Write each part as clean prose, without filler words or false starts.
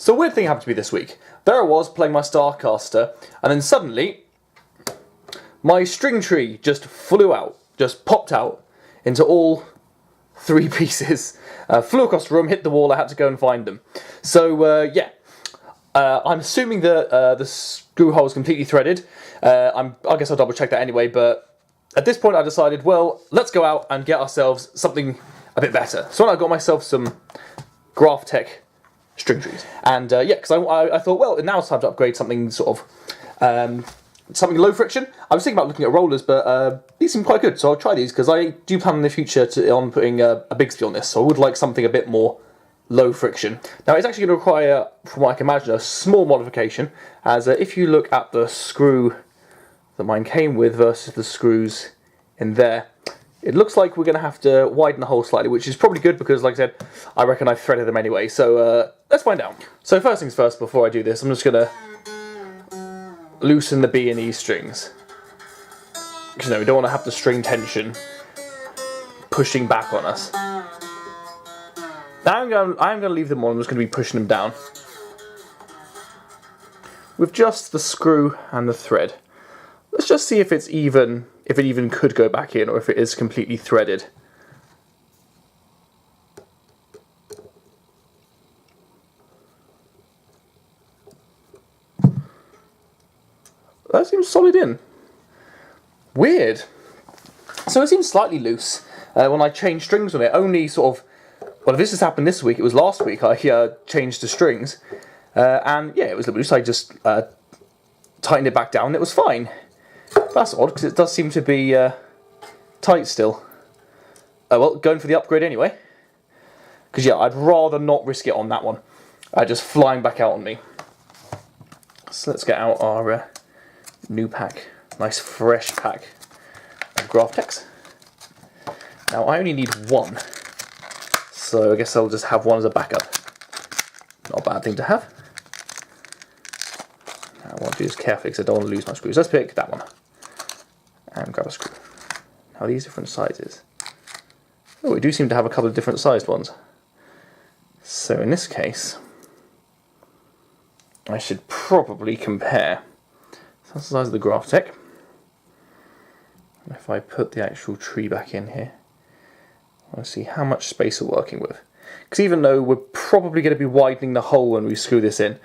So a weird thing happened to me this week. There I was playing my Starcaster, and then suddenly my string tree just flew out, just popped out into all 3 pieces. Flew across the room, hit the wall, I had to go and find them. So yeah, I'm assuming that the screw hole is completely threaded. I guess I'll double check that anyway, but at this point I decided, well, let's go out and get ourselves something a bit better. So I got myself some Graphtech string trees. And yeah, because I thought, well, now it's time to upgrade something sort of, something low friction. I was thinking about looking at rollers, but these seem quite good, so I'll try these, because I do plan in the future on putting a Bigsby on this, so I would like something a bit more low friction. Now it's actually going to require, from what I can imagine, a small modification, as if you look at the screw that mine came with versus the screws in there, it looks like we're going to have to widen the hole slightly, which is probably good because, like I said, I reckon I've threaded them anyway. So let's find out. So first things first, before I do this, I'm just going to loosen the B and E strings. Because, you know, we don't want to have the string tension pushing back on us. Now I'm going to leave them on, I'm just going to be pushing them down. With just the screw and the thread. Let's just see if it's even, if it even could go back in, or if it is completely threaded. That seems solid in. Weird. So it seems slightly loose when I changed strings on it. Only sort of, well, if this has happened this week, it was last week I changed the strings. And yeah, it was loose. I just tightened it back down and it was fine. That's odd, because it does seem to be tight still. Well, going for the upgrade anyway. Because yeah, I'd rather not risk it on that one. Just flying back out on me. So let's get out our new pack. Nice fresh pack of Graphtechs. Now I only need one. So I guess I'll just have one as a backup. Not a bad thing to have. Now I want to do this carefully because I don't want to lose my screws. Let's pick that one. And grab a screw. Now these different sizes. Oh, we do seem to have a couple of different sized ones. So in this case, I should probably compare. So that's the size of the Graphtech. If I put the actual tree back in here, I want to see how much space we're working with. Because even though we're probably going to be widening the hole when we screw this in,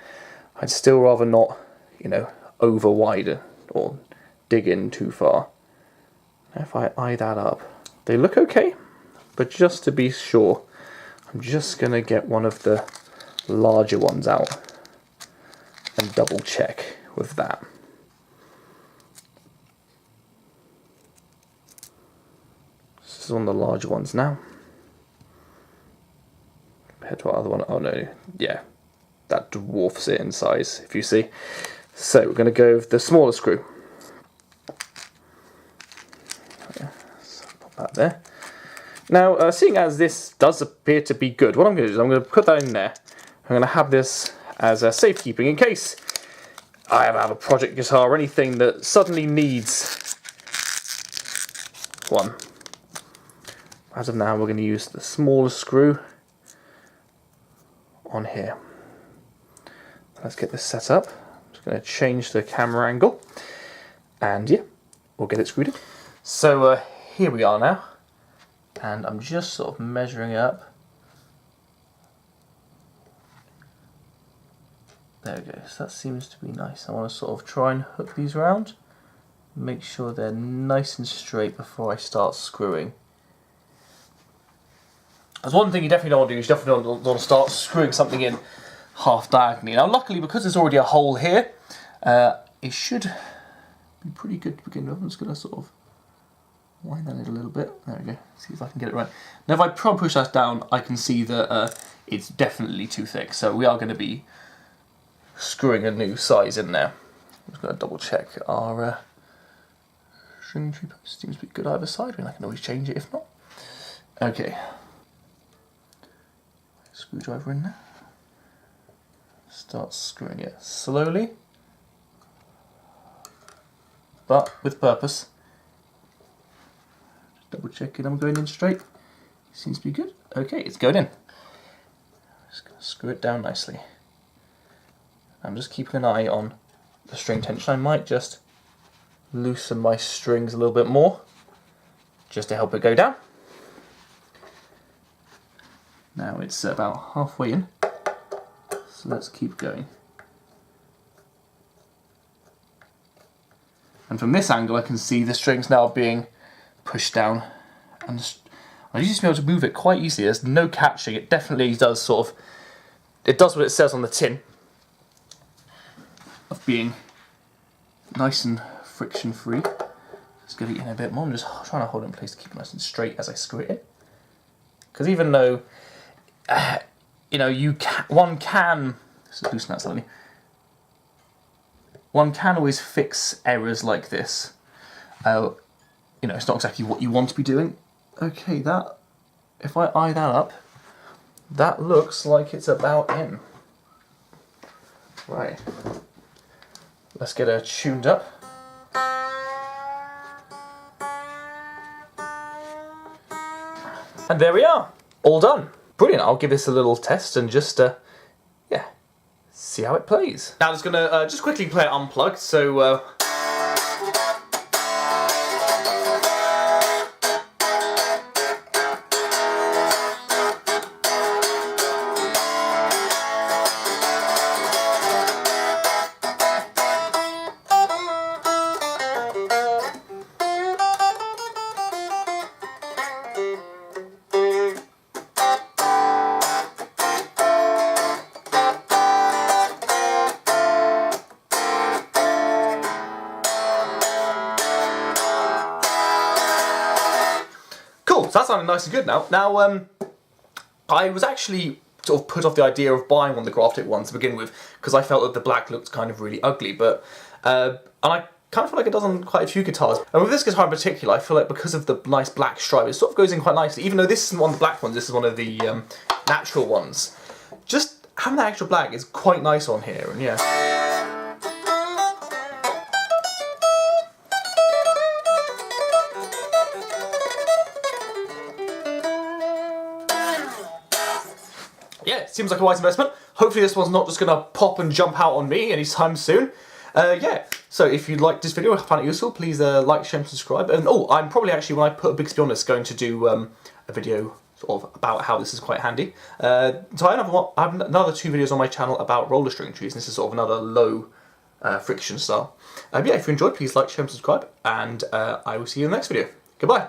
I'd still rather not, you know, over widen or dig in too far. If I eye that up, they look okay, but just to be sure, I'm just going to get one of the larger ones out and double check with that. This is one of the larger ones now. Compared to our other one, oh no, yeah, that dwarfs it in size, if you see. So we're going to go with the smaller screw. That there. Now, seeing as this does appear to be good, what I'm going to do is I'm going to put that in there. I'm going to have this as a safekeeping in case I ever have a project guitar or anything that suddenly needs one. As of now, we're going to use the smaller screw on here. Let's get this set up. I'm just going to change the camera angle, and yeah, we'll get it screwed in. So here we are now, and I'm just sort of measuring it up. There we go, so that seems to be nice. I want to sort of try and hook these around, make sure they're nice and straight before I start screwing. There's one thing you definitely don't want to do, is you definitely don't want to start screwing something in half diagonally. Now luckily, because there's already a hole here, it should be pretty good to begin with. I'm just going to sort of wind that in a little bit. There we go. See if I can get it right. Now if I push that down, I can see that it's definitely too thick. So we are going to be screwing a new size in there. I'm just going to double check our string tree post. Seems to be good either side. I mean, I can always change it if not. Okay. Screwdriver in there. Start screwing it slowly, but with purpose. Double checking I'm going in straight. Seems to be good. Okay, it's going in. Just going to screw it down nicely. I'm just keeping an eye on the string tension. I might just loosen my strings a little bit more just to help it go down. Now it's about halfway in, so let's keep going. And from this angle I can see the strings now being pushed down, and I used to be able to move it quite easily. There's no catching. It definitely does sort of, it does what it says on the tin of being nice and friction free. Just get it in a bit more. I'm just trying to hold it in place to keep it nice and straight as I screw it in. Because even though, you know, one can, let's just loosen that slightly. One can always fix errors like this. You know, it's not exactly what you want to be doing. Okay, that, if I eye that up, that looks like it's about in. Right. Let's get her tuned up. And there we are, all done. Brilliant, I'll give this a little test and just, yeah, see how it plays. Now I'm just gonna just quickly play it unplugged, so cool, so that's sounding nice and good now. Now, I was actually sort of put off the idea of buying one of the Graphtech ones to begin with, because I felt that the black looked kind of really ugly, but, and I kind of feel like it does on quite a few guitars. And with this guitar in particular, I feel like because of the nice black stripe, it sort of goes in quite nicely. Even though this isn't one of the black ones, this is one of the natural ones. Just having that extra black is quite nice on here, and yeah. Yeah, it seems like a wise investment. Hopefully this one's not just going to pop and jump out on me anytime soon. Yeah, so if you liked this video, found it useful, please like, share and subscribe. And oh, I'm probably actually, when I put a big spin on this, going to do a video sort of about how this is quite handy. So I have another 2 videos on my channel about roller string trees, and this is sort of another low friction style. Yeah, if you enjoyed, please like, share and subscribe, and I will see you in the next video. Goodbye.